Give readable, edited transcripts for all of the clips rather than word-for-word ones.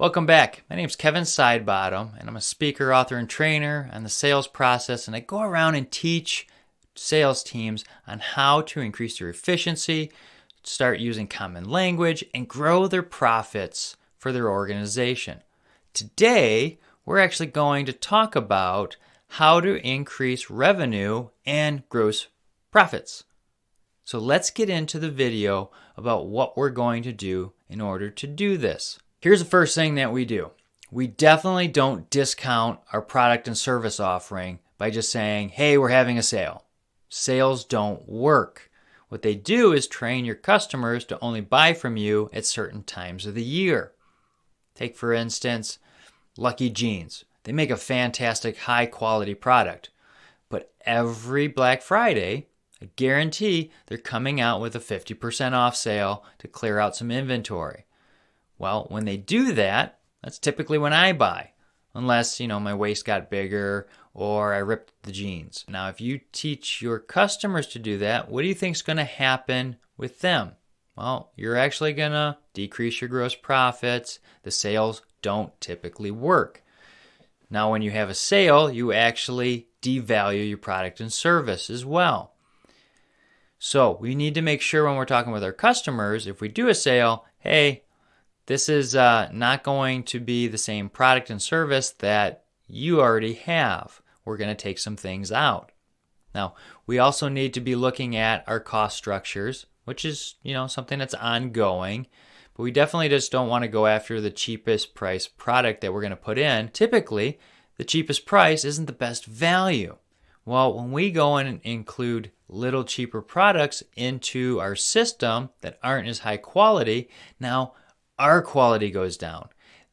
Welcome back. My name is Kevin Sidebottom, and I'm a speaker, author, and trainer on the sales process, and I go around and teach sales teams on how to increase their efficiency, start using common language, and grow their profits for their organization. Today, we're actually going to talk about how to increase revenue and gross profits. So let's get into the video about what we're going to do in order to do this. Here's the first thing that we do. We definitely don't discount our product and service offering by just saying, hey, we're having a sale. Sales don't work. What they do is train your customers to only buy from you at certain times of the year. Take, for instance, Lucky Jeans. They make a fantastic high-quality product. But every Black Friday, I guarantee they're coming out with a 50% off sale to clear out some inventory. Well, when they do that, that's typically when I buy, unless, my waist got bigger or I ripped the jeans. Now, if you teach your customers to do that, what do you think is going to happen with them? Well, you're actually going to decrease your gross profits. The sales don't typically work. Now, when you have a sale, you actually devalue your product and service as well. So we need to make sure when we're talking with our customers, if we do a sale, hey, this is not going to be the same product and service that you already have. We're going to take some things out. Now, we also need to be looking at our cost structures, which is, something that's ongoing. But we definitely just don't want to go after the cheapest price product that we're going to put in. Typically, the cheapest price isn't the best value. Well, when we go in and include little cheaper products into our system that aren't as high quality, now our quality goes down.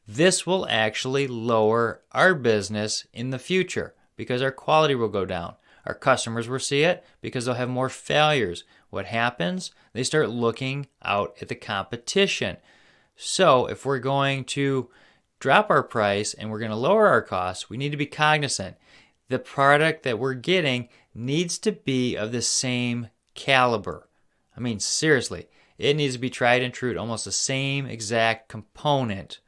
This will actually lower our business in the future because our quality will go down. Our customers will see it because they'll have more failures. What happens? They start looking out at the competition. So if we're going to drop our price and we're going to lower our costs, we need to be cognizant. The product that we're getting needs to be of the same caliber. I mean, seriously. It needs to be tried and true, almost the same exact component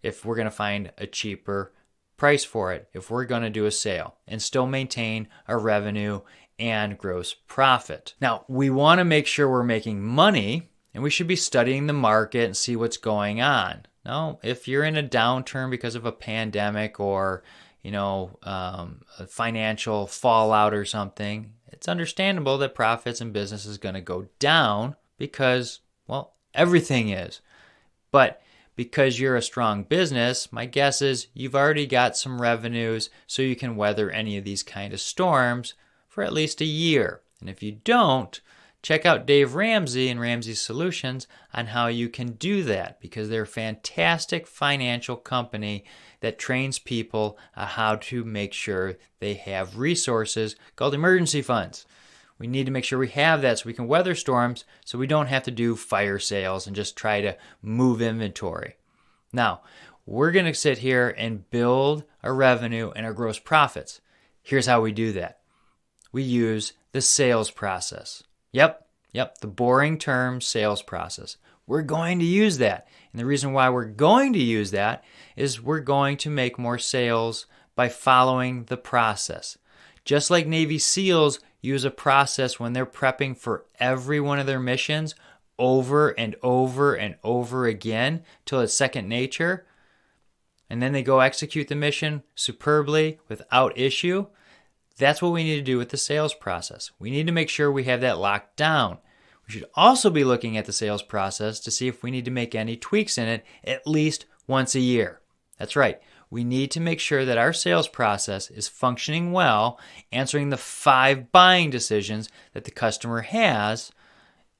if we're going to find a cheaper price for it, if we're going to do a sale and still maintain our revenue and gross profit. Now, we want to make sure we're making money, and we should be studying the market and see what's going on. Now, if you're in a downturn because of a pandemic or, a financial fallout or something, it's understandable that profits and business is going to go down. Because, everything is. But because you're a strong business, my guess is you've already got some revenues so you can weather any of these kind of storms for at least a year. And if you don't, check out Dave Ramsey and Ramsey Solutions on how you can do that, because they're a fantastic financial company that trains people on how to make sure they have resources called emergency funds. We need to make sure we have that so we can weather storms so we don't have to do fire sales and just try to move inventory. Now, we're going to sit here and build our revenue and our gross profits. Here's how we do that. We use the sales process. Yep, the boring term sales process. We're going to use that. And the reason why we're going to use that is we're going to make more sales by following the process. Just like Navy SEALs use a process when they're prepping for every one of their missions over and over and over again till it's second nature, and then they go execute the mission superbly without issue. That's what we need to do with the sales process. We need to make sure we have that locked down. We should also be looking at the sales process to see if we need to make any tweaks in it at least once a year. That's right. We need to make sure that our sales process is functioning well, answering the 5 buying decisions that the customer has,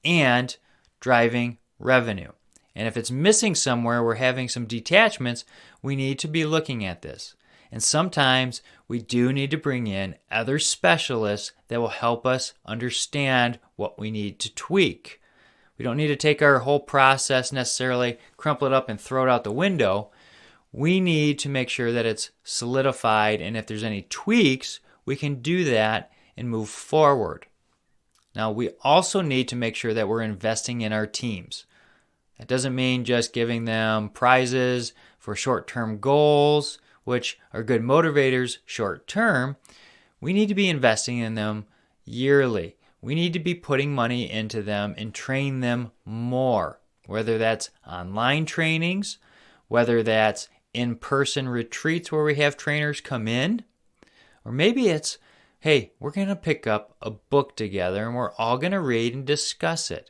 and driving revenue. And if it's missing somewhere, we're having some detachments, we need to be looking at this. And sometimes we do need to bring in other specialists that will help us understand what we need to tweak. We don't need to take our whole process necessarily, crumple it up and throw it out the window. We need to make sure that it's solidified, and if there's any tweaks, we can do that and move forward. Now, we also need to make sure that we're investing in our teams. That doesn't mean just giving them prizes for short-term goals, which are good motivators short-term, we need to be investing in them yearly. We need to be putting money into them and train them more, whether that's online trainings, whether that's in-person retreats where we have trainers come in, or maybe it's, hey, we're going to pick up a book together and we're all going to read and discuss it.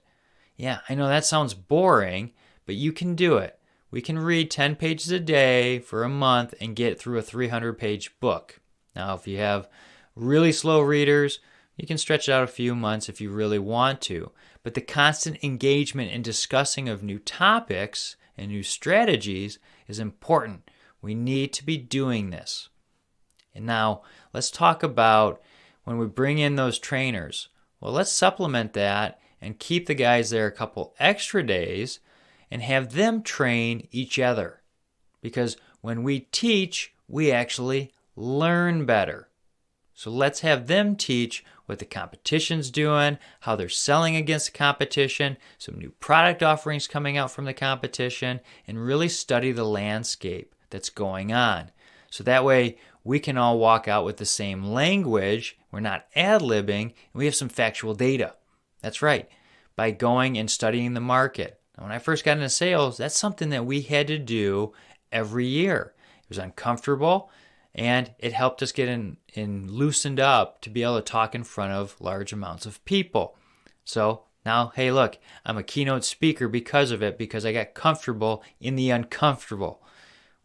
Yeah, I know that sounds boring, but you can do it. We can read 10 pages a day for a month and get through a 300-page book. Now, if you have really slow readers, you can stretch it out a few months if you really want to. But the constant engagement and discussing of new topics and new strategies is important. We need to be doing this. And now, let's talk about when we bring in those trainers. Well, let's supplement that and keep the guys there a couple extra days and have them train each other. Because when we teach, we actually learn better. So let's have them teach what the competition's doing, how they're selling against the competition, some new product offerings coming out from the competition, and really study the landscape that's going on. So that way we can all walk out with the same language, we're not ad-libbing, and we have some factual data. That's right, by going and studying the market. When I first got into sales, that's something that we had to do every year. It was uncomfortable, and it helped us get in loosened up to be able to talk in front of large amounts of people. So now, hey, look, I'm a keynote speaker because of it, because I got comfortable in the uncomfortable.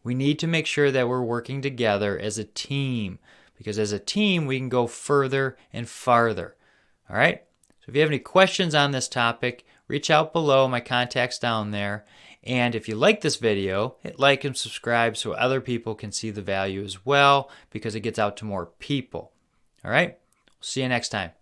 We need to make sure that we're working together as a team, because as a team, we can go further and farther. All right? So if you have any questions on this topic, reach out below. My contact's down there. And if you like this video, hit like and subscribe so other people can see the value as well, because it gets out to more people. All right? See you next time.